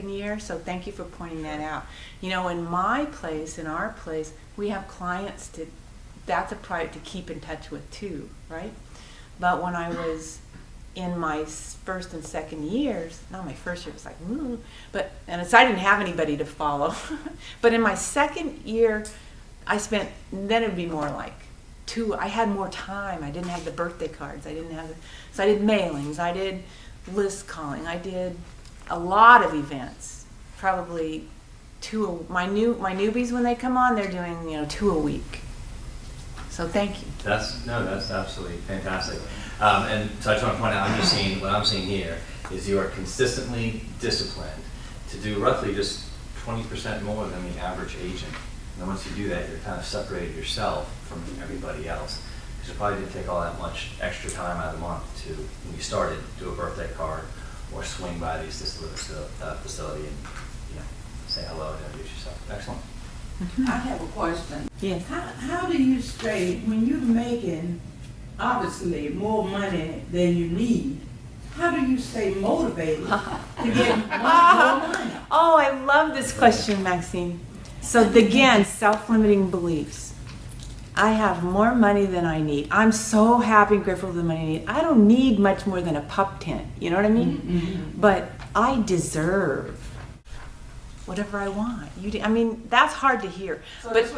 second year, so thank you for pointing that out. You know, in my place, in our place, we have clients that's a project to keep in touch with too, right? But when I was in my first and second years, not my first year, it was like, and so I didn't have anybody to follow. But in my second year, then it would be more like I had more time. I didn't have the birthday cards. So I did mailings. I did list calling. I did a lot of events. Probably my newbies, when they come on, they're doing 2 a week. So thank you. That's absolutely fantastic. And so I just want to point out, what I'm seeing here is you are consistently disciplined to do roughly just 20% more than the average agent. And once you do that, you're kind of separated yourself from everybody else. Because you probably didn't take all that much extra time out of the month to, when you started, do a birthday card or swing by the assisted living facility and say hello and introduce yourself. Excellent. I have a question. Yes. How do you stay, when you're making obviously more money than you need, how do you stay motivated to get more money? Oh, I love this question, Maxine. So again, self-limiting beliefs. I have more money than I need. I'm so happy and grateful for the money I need. I don't need much more than a pup tent. You know what I mean? Mm-hmm. But I deserve whatever I want. That's hard to hear.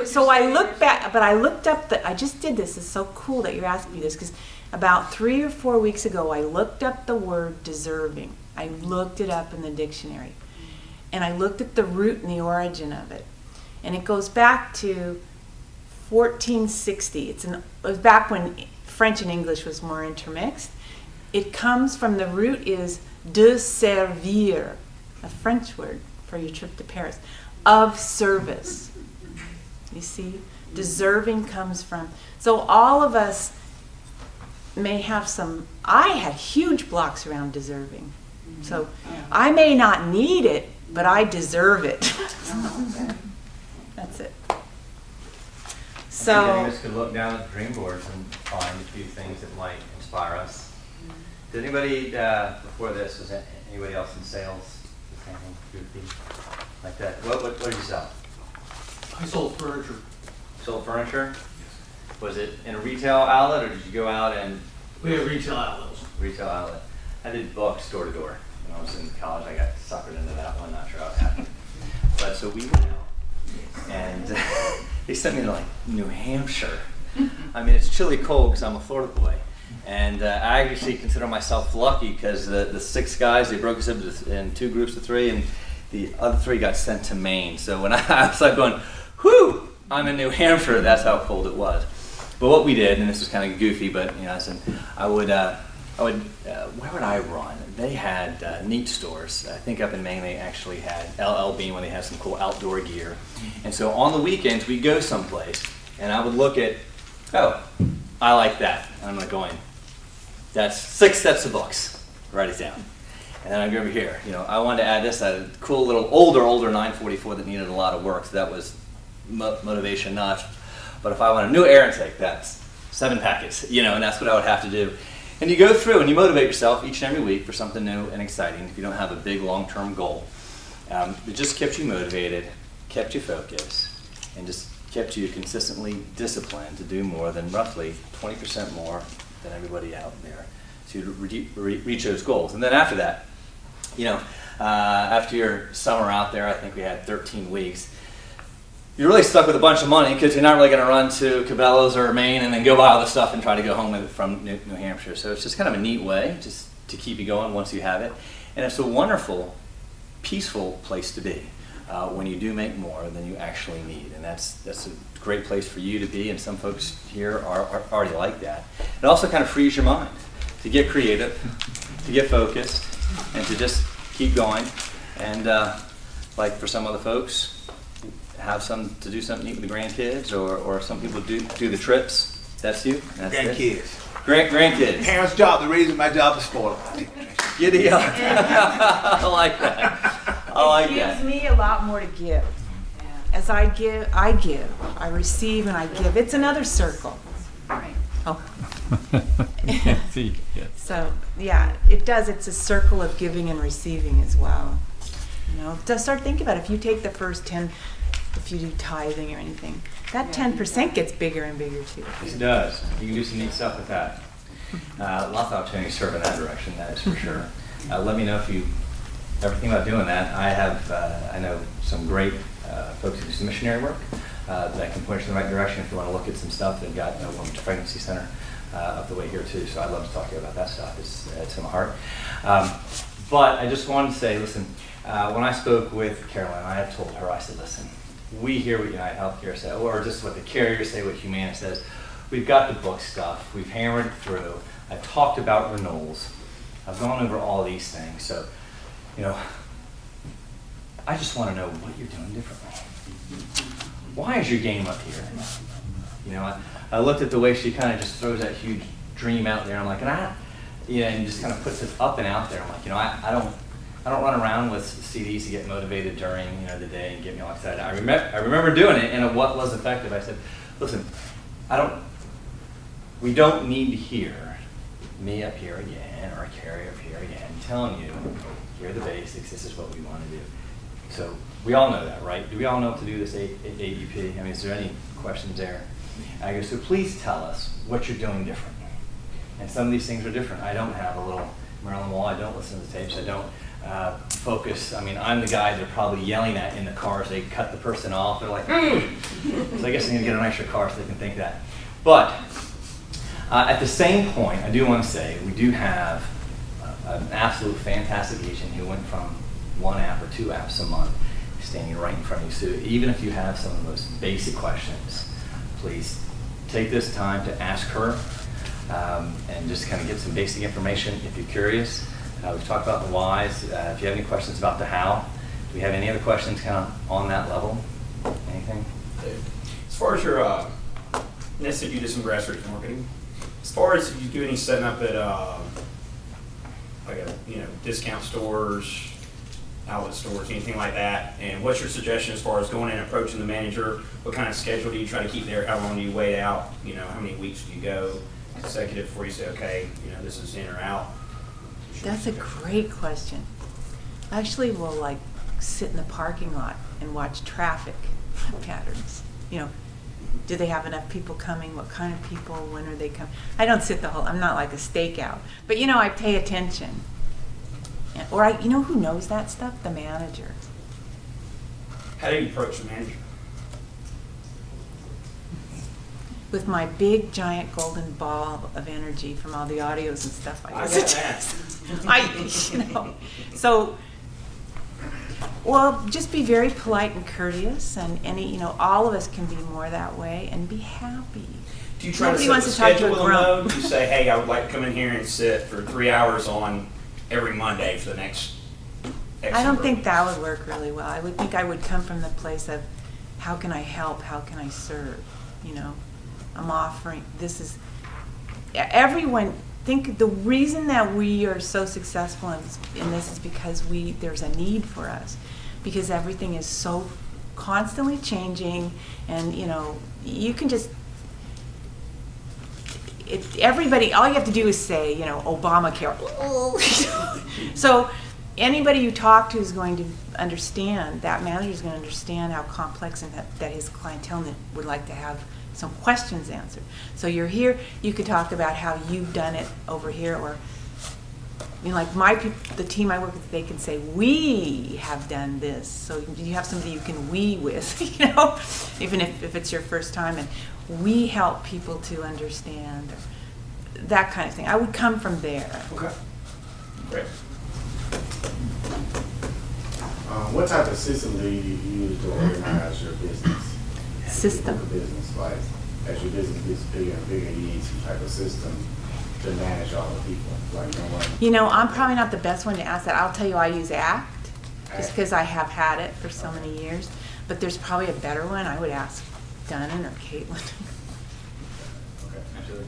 So I look back, but I looked up I just did this. It's so cool that you're asking me this, because about 3 or 4 weeks ago, I looked up the word deserving. I looked it up in the dictionary. And I looked at the root and the origin of it. And it goes back to 1460. It was back when French and English was more intermixed. It comes from, the root is de servir, a French word for your trip to Paris, of service. You see, deserving comes from, so all of us may have I had huge blocks around deserving. So I may not need it, but I deserve it. That's it. So I think us could look down at the dream boards and find a few things that might inspire us. Did anybody, before this, was anybody else in sales? Anything goofy like that? What did you sell? I sold furniture. Sold furniture? Yes. Was it in a retail outlet, or did you go out and? We have retail outlets. Retail outlet. I did books door to door. When I was in college, I got suckered into that one. Not sure how it happened. But so we went out, and they sent me to like New Hampshire. I mean, it's chilly cold because I'm a Florida boy. And I actually consider myself lucky because the 6 guys, they broke us up in 2 groups of 3, and the other 3 got sent to Maine. So when I was like going, whew, I'm in New Hampshire, that's how cold it was. But what we did, and this was kind of goofy, but I said, where would I run? They had neat stores. I think up in Maine they actually had LL Bean, where they had some cool outdoor gear. And so on the weekends we'd go someplace, and I would look at, I like that. And I'm like going, that's 6 sets of books. Write it down. And then I go over here. I wanted to add this, a cool little older 944 that needed a lot of work. So that was motivation enough. But if I want a new air intake, that's 7 packets. And that's what I would have to do. And you go through and you motivate yourself each and every week for something new and exciting. If you don't have a big long-term goal, it just kept you motivated, kept you focused, and just kept you consistently disciplined to do more than roughly 20% more than everybody out there to reach those goals. And then after that, after your summer out there, I think we had 13 weeks, you're really stuck with a bunch of money because you're not really going to run to Cabela's or Maine and then go buy all the stuff and try to go home with it from New Hampshire. So it's just kind of a neat way just to keep you going once you have it. And it's a wonderful, peaceful place to be when you do make more than you actually need. And that's a great place for you to be, and some folks here are already like that. It also kind of frees your mind to get creative, to get focused, and to just keep going. And like for some other folks, to do something neat with the grandkids, or some people do the trips. That's you. That's grandkids. Grandkids. Parents' job, the reason my job is spoiled. Giddy up. I like that. It gives me a lot more to give. As I give, I receive, and I give. It's another circle. Right. Oh. See, yes. So, yeah, it does. It's a circle of giving and receiving as well. You know, just start thinking about it. If you take the first 10, if you do tithing or anything, that 10% gets bigger and bigger too. Yes, it does. You can do some neat stuff with that. Lots of opportunity to serve in that direction, that is for sure. Let me know if you ever think about doing that. I know some great folks who do some missionary work that can point you in the right direction if you want to look at some stuff. They've got a women's pregnancy center up the way here too, so I'd love to talk to you about that stuff. It's in my heart. But I just wanted to say, listen, when I spoke with Caroline, I had told her, I said, listen, we hear what United Healthcare says, or just what the carriers say, what Humana says. We've got the book stuff. We've hammered it through. I've talked about renewals. I've gone over all these things. So, you know, I just want to know what you're doing differently. Why is your game up here? You know, I looked at the way she kind of just throws that huge dream out there. I'm like, and just kind of puts it up and out there. I'm like, you know, I don't run around with CDs to get motivated during, you know, the day and get me all excited. I remember doing it, and what was effective. I said, listen, we don't need to hear me up here again or a carrier up here again telling you, here are the basics, this is what we want to do. So we all know that, right? Do we all know what to do this AEP? I mean, is there any questions there? I go, so please tell us what you're doing different. And some of these things are different. I don't have a little Marilyn Wall. I don't listen to the tapes. I don't focus. I mean, I'm the guy they're probably yelling at in the cars. They cut the person off. They're like, So I guess they're going to get a nicer car so they can think that. But at the same point, I do want to say we do have an absolute fantastic agent who went from 1 app or 2 apps a month standing right in front of you. So even if you have some of the most basic questions, please take this time to ask her and just kind of get some basic information if you're curious. We've talked about the whys. If you have any questions about the how, do we have any other questions kind of on that level? Anything? As far as your, necessarily you did some grassroots marketing. As far as you do any setting up at, discount stores, outlet stores, anything like that, and what's your suggestion as far as going in and approaching the manager? What kind of schedule do you try to keep there? How long do you wait out? You know, how many weeks do you go consecutive before you say, okay, you know, this is in or out? That's a great question. Actually, we'll like sit in the parking lot and watch traffic patterns. You know, do they have enough people coming? What kind of people? When are they coming? I don't sit I'm not like a stakeout, but you know, I pay attention. Or you know who knows that stuff? The manager. How do you approach the manager? With my big, giant golden ball of energy from all the audios and stuff I get that. So, well, just be very polite and courteous, and all of us can be more that way, and be happy. Do you try Nobody to wants set to the talk to schedule a with them, grump. though? Do you say, hey, I would like to come in here and sit for 3 hours on every Monday for the next X I don't number of think weeks? that would work really well. I would think I would come from the place of, how can I help? How can I serve? I'm offering, everyone, think the reason that we are so successful in this is because there's a need for us, because everything is so constantly changing, and you can just, everybody, all you have to do is say, Obamacare. So anybody you talk to is going to understand, that manager is going to understand how complex and that his clientele would like to have some questions answered. So you're here, you could talk about how you've done it over here, or like my people, the team I work with, they can say, we have done this. So you have somebody you can we with, even if it's your first time, and we help people to understand, that kind of thing. I would come from there. Okay. Great. What type of system do you use to organize your business? System. Your business, like as your business gets bigger and bigger, you need some type of system to manage all the people. Like I'm probably not the best one to ask that. I'll tell you, I use ACT, just because I have had it for so many years. But there's probably a better one. I would ask Dunnan or Caitlin. Okay. Absolutely.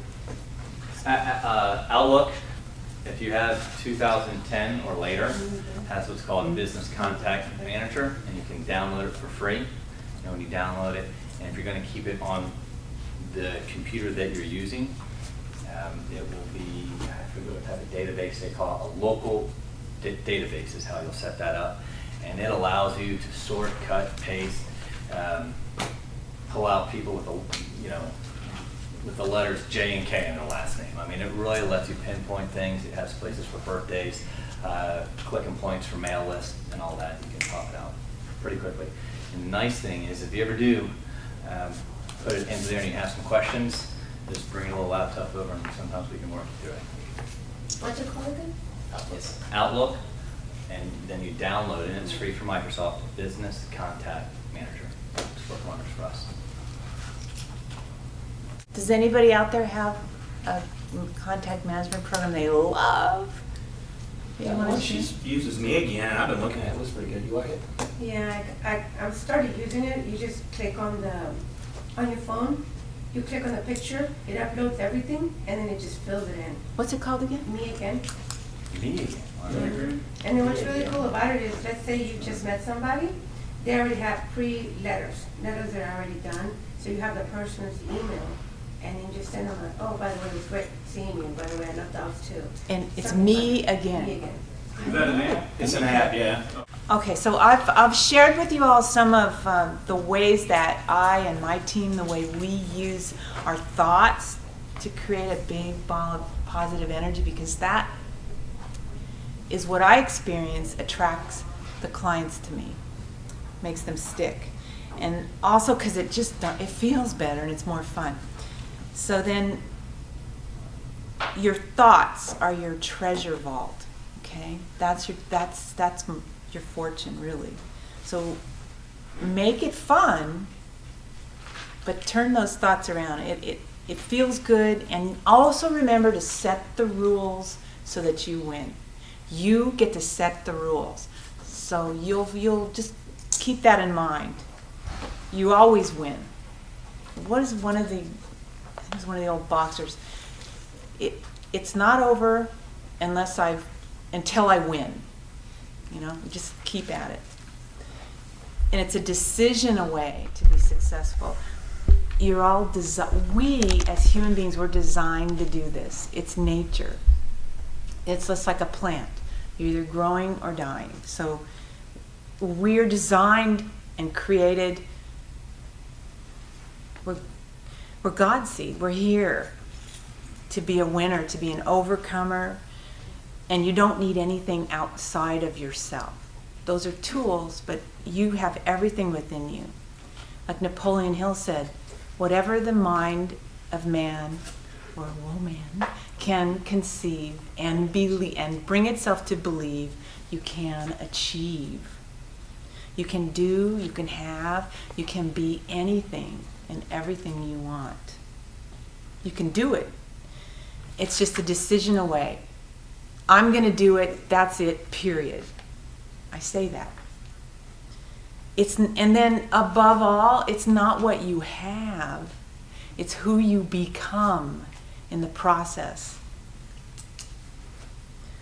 Outlook, if you have 2010 or later, has what's called a Business Contact Manager, and you can download it for free. When you download it, and if you're going to keep it on the computer that you're using, it will be, I forget what type of database they call it, a local database is how you'll set that up. and it allows you to sort, cut, paste, pull out people with with the letters J and K in their last name. I mean, it really lets you pinpoint things. It has places for birthdays, clicking points for mail lists, and all that. You can pop it out pretty quickly. And the nice thing is, if you ever do put it into there and you have some questions, just bring a little laptop over, and sometimes we can work you through it. What's it called again? It's Outlook, and then you download it, and it's free for Microsoft Business Contact Manager. It's working wonders for us. Does anybody out there have a contact management program they love? Well, she uses me again, and I've been looking at it. It looks pretty good. You like it? Yeah, I've started using it. You just click on your phone. You click on the picture, it uploads everything, and then it just fills it in. What's it called again? Me again. Me again. And then what's really cool about it is, let's say you just met somebody, they already have letters that are already done. So you have the person's email, and then just send them like, oh, by the way, it was great seeing you. By the way, I love dogs too. And it's Something Me like that. Again. Me again. Is that an app? It's an app, yeah. Okay, so I've shared with you all some of the ways that I and my team, the way we use our thoughts to create a big ball of positive energy, because that is what I experience attracts the clients to me, makes them stick. And also because it feels better and it's more fun. So then your thoughts are your treasure vault, okay? That's your fortune, really. So make it fun, but turn those thoughts around. It feels good, and also remember to set the rules so that you win. You get to set the rules. So you'll just keep that in mind. You always win. What is one of the old boxers? It's not over until I win. You know, just keep at it. And it's a decision away to be successful. We as human beings, we're designed to do this. It's nature. It's just like a plant. You're either growing or dying. So we're designed and created. We're God's seed. We're here to be a winner, to be an overcomer, and you don't need anything outside of yourself. Those are tools, but you have everything within you. Like Napoleon Hill said, whatever the mind of man or woman can conceive and believe and bring itself to believe, you can achieve. You can do, you can have, you can be anything and everything you want. You can do it. It's just a decision away. I'm going to do it, that's it, period. I say that. And then above all, it's not what you have, it's who you become in the process.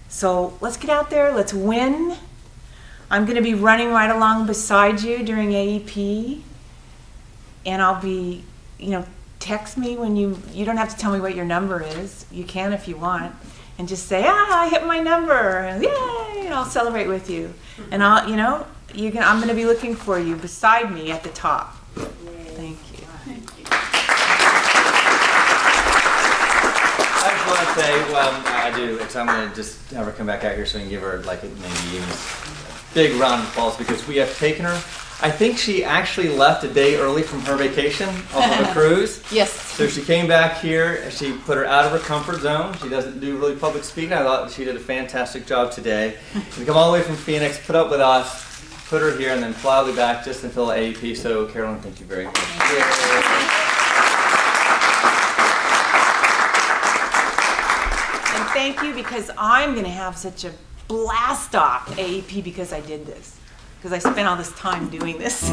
So let's get out there, let's win. I'm going to be running right along beside you during AEP, and I'll be, text me when you don't have to tell me what your number is. You can if you want, and just say, I hit my number, and yay, and I'll celebrate with you. And I'm going to be looking for you beside me at the top. Thank you. I just want to say, I do, because I'm going to just have her come back out here so we can give her maybe even a big round of applause, because we have taken her. I think she actually left a day early from her vacation off of a cruise. Yes. So she came back here, she put her out of her comfort zone. She doesn't do really public speaking. I thought she did a fantastic job today. To come all the way from Phoenix, put up with us, put her here, and then fly all the way back just until AEP. So Carolyn, thank you very much. And thank you, because I'm going to have such a blast off AEP because I did this. Because I spent all this time doing this.